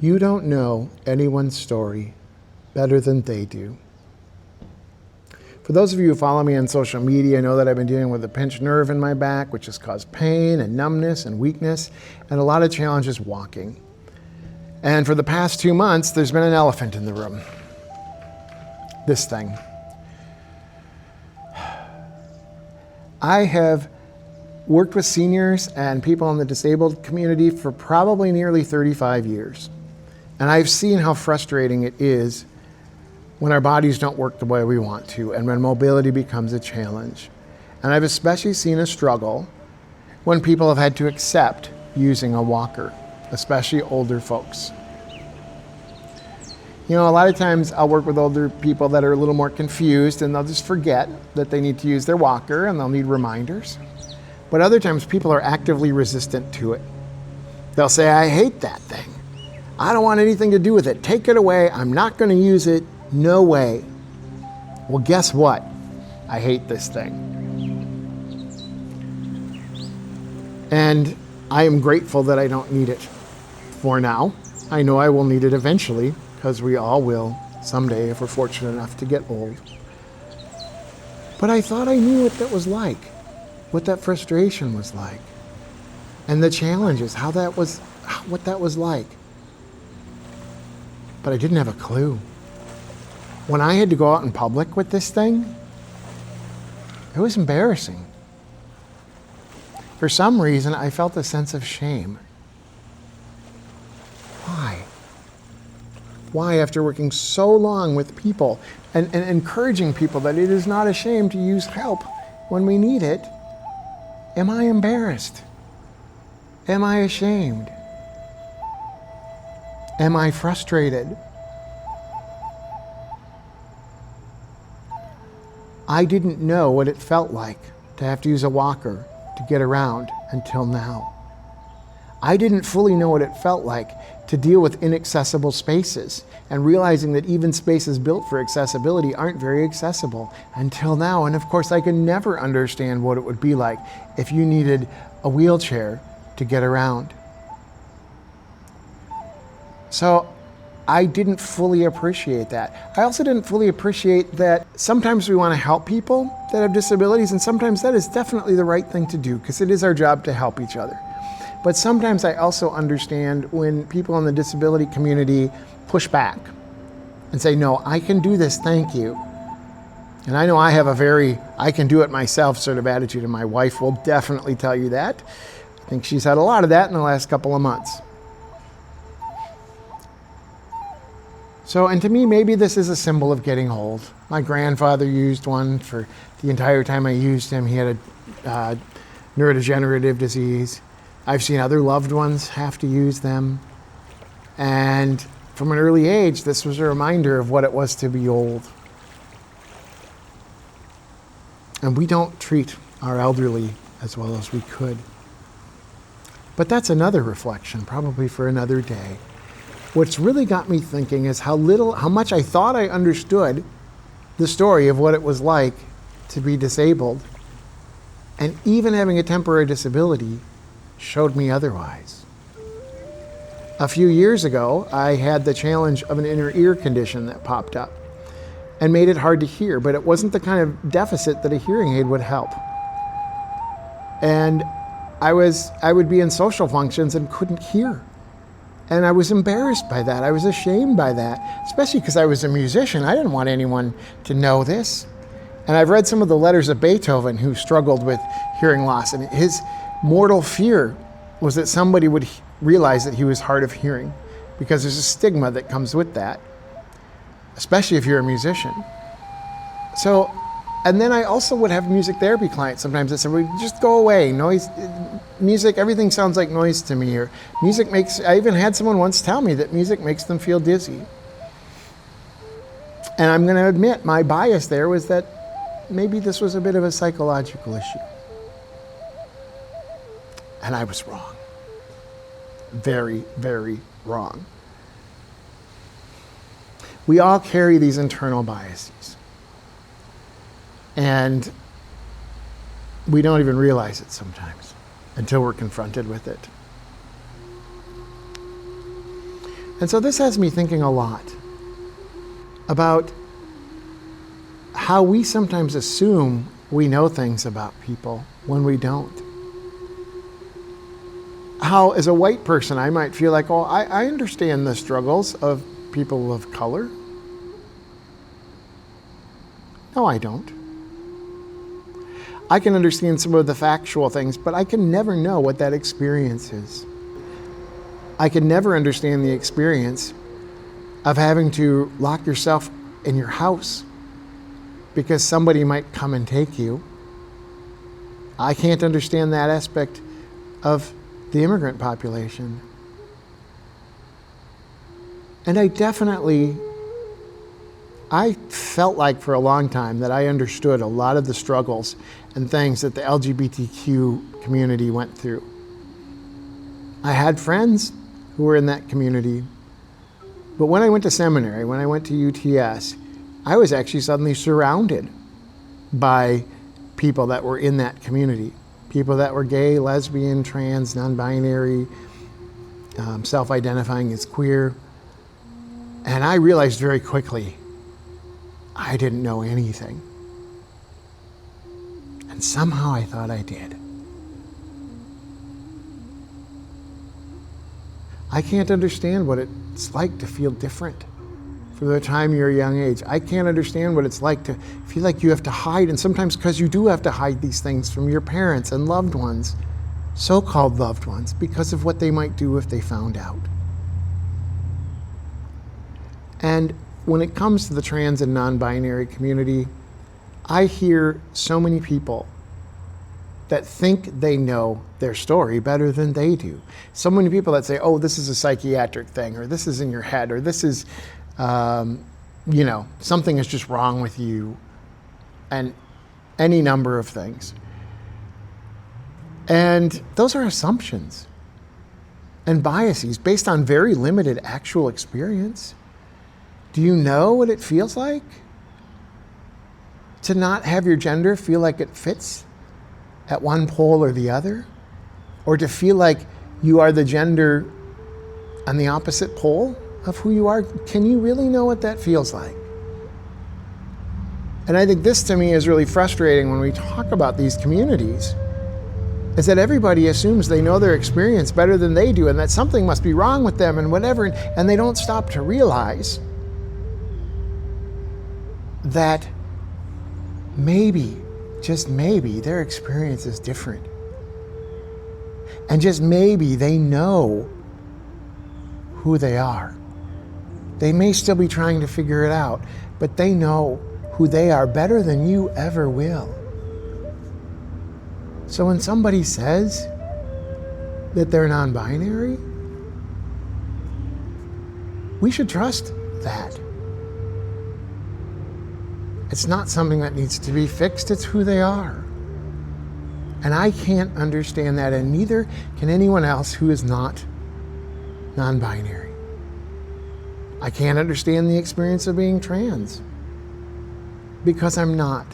You don't know anyone's story better than they do. For those of you who follow me on social media, know that I've been dealing with a pinched nerve in my back, which has caused pain and numbness and weakness, and a lot of challenges walking. And for the past 2 months, there's been an elephant in the room. This thing. I have worked with seniors and people in the disabled community for probably nearly 35 years. And I've seen how frustrating it is when our bodies don't work the way we want to and when mobility becomes a challenge. And I've especially seen a struggle when people have had to accept using a walker, especially older folks. You know, a lot of times I'll work with older people that are a little more confused and they'll just forget that they need to use their walker and they'll need reminders. But other times people are actively resistant to it. They'll say, I hate that thing. I don't want anything to do with it. Take it away. I'm not going to use it. No way. Well, guess what? I hate this thing. And I am grateful that I don't need it for now. I know I will need it eventually, because we all will someday if we're fortunate enough to get old. But I thought I knew what that was like, what that frustration was like, and the challenges, what that was like. But I didn't have a clue. When I had to go out in public with this thing, it was embarrassing. For some reason, I felt a sense of shame. Why? Why, after working so long with people and encouraging people that it is not a shame to use help when we need it, am I embarrassed? Am I ashamed? Am I frustrated? I didn't know what it felt like to have to use a walker to get around until now. I didn't fully know what it felt like to deal with inaccessible spaces and realizing that even spaces built for accessibility aren't very accessible until now. And of course, I could never understand what it would be like if you needed a wheelchair to get around. So I didn't fully appreciate that. I also didn't fully appreciate that sometimes we want to help people that have disabilities, and sometimes that is definitely the right thing to do because it is our job to help each other. But sometimes I also understand when people in the disability community push back and say, no, I can do this, thank you. And I know I have a very, I can do it myself sort of attitude, and my wife will definitely tell you that. I think she's had a lot of that in the last couple of months. So, and to me, maybe this is a symbol of getting old. My grandfather used one for the entire time I used him. He had a neurodegenerative disease. I've seen other loved ones have to use them. And from an early age, this was a reminder of what it was to be old. And we don't treat our elderly as well as we could. But that's another reflection, probably for another day. What's really got me thinking is how much I thought I understood the story of what it was like to be disabled, and even having a temporary disability showed me otherwise. A few years ago, I had the challenge of an inner ear condition that popped up and made it hard to hear, but it wasn't the kind of deficit that a hearing aid would help. And I would be in social functions and couldn't hear. And I was embarrassed by that. I was ashamed by that, especially because I was a musician. I didn't want anyone to know this. And I've read some of the letters of Beethoven, who struggled with hearing loss, and his mortal fear was that somebody would realize that he was hard of hearing, because there's a stigma that comes with that, especially if you're a musician. So, and then I also would have music therapy clients sometimes that said, well, just go away. Noise, music, everything sounds like noise to me. Or music makes, I even had someone once tell me that music makes them feel dizzy. And I'm going to admit my bias there was that maybe this was a bit of a psychological issue. And I was wrong. Very, very wrong. We all carry these internal biases. And we don't even realize it sometimes until we're confronted with it. And so this has me thinking a lot about how we sometimes assume we know things about people when we don't. How, as a white person, I might feel like, oh, I understand the struggles of people of color. No, I don't. I can understand some of the factual things, but I can never know what that experience is. I can never understand the experience of having to lock yourself in your house because somebody might come and take you. I can't understand that aspect of the immigrant population. And I felt like for a long time that I understood a lot of the struggles and things that the LGBTQ community went through. I had friends who were in that community, but when I went to seminary, when I went to UTS, I was actually suddenly surrounded by people that were in that community. People that were gay, lesbian, trans, non-binary, self-identifying as queer. And I realized very quickly, I didn't know anything. And somehow I thought I did. I can't understand what it's like to feel different from the time you're a young age. I can't understand what it's like to feel like you have to hide, and sometimes because you do have to hide these things from your parents and loved ones, so-called loved ones, because of what they might do if they found out. And when it comes to the trans and non-binary community, I hear so many people that think they know their story better than they do. So many people that say, oh, this is a psychiatric thing, or this is in your head, or this is, something is just wrong with you, and any number of things. And those are assumptions and biases based on very limited actual experience. Do you know what it feels like to not have your gender feel like it fits at one pole or the other? Or to feel like you are the gender on the opposite pole of who you are? Can you really know what that feels like? And I think this to me is really frustrating when we talk about these communities, is that everybody assumes they know their experience better than they do, and that something must be wrong with them and whatever, and they don't stop to realize that maybe, just maybe, their experience is different. And just maybe they know who they are. They may still be trying to figure it out, but they know who they are better than you ever will. So when somebody says that they're non-binary, we should trust that. It's not something that needs to be fixed, it's who they are. And I can't understand that, and neither can anyone else who is not non-binary. I can't understand the experience of being trans, because I'm not.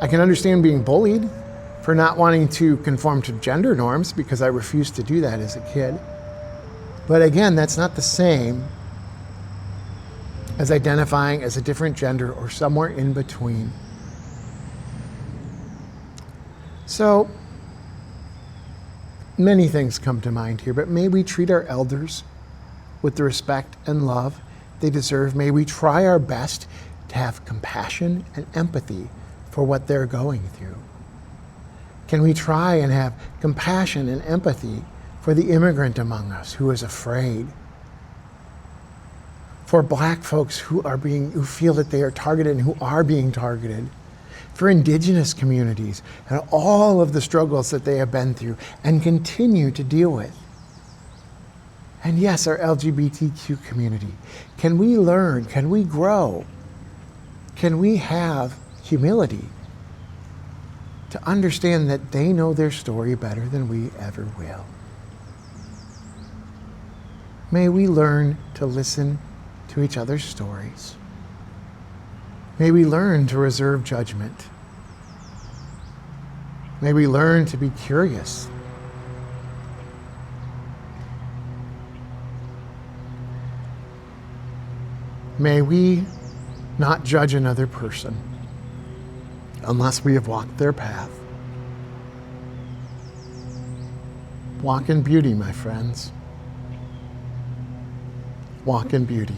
I can understand being bullied for not wanting to conform to gender norms, because I refused to do that as a kid. But again, that's not the same as identifying as a different gender or somewhere in between. So, many things come to mind here, but may we treat our elders with the respect and love they deserve. May we try our best to have compassion and empathy for what they're going through. Can we try and have compassion and empathy for the immigrant among us who is afraid? For Black folks who feel that they are targeted and who are being targeted, for Indigenous communities and all of the struggles that they have been through and continue to deal with. And yes, our LGBTQ community. Can we learn? Can we grow? Can we have humility to understand that they know their story better than we ever will? May we learn to listen to each other's stories. May we learn to reserve judgment. May we learn to be curious. May we not judge another person unless we have walked their path. Walk in beauty, my friends. Walk in beauty.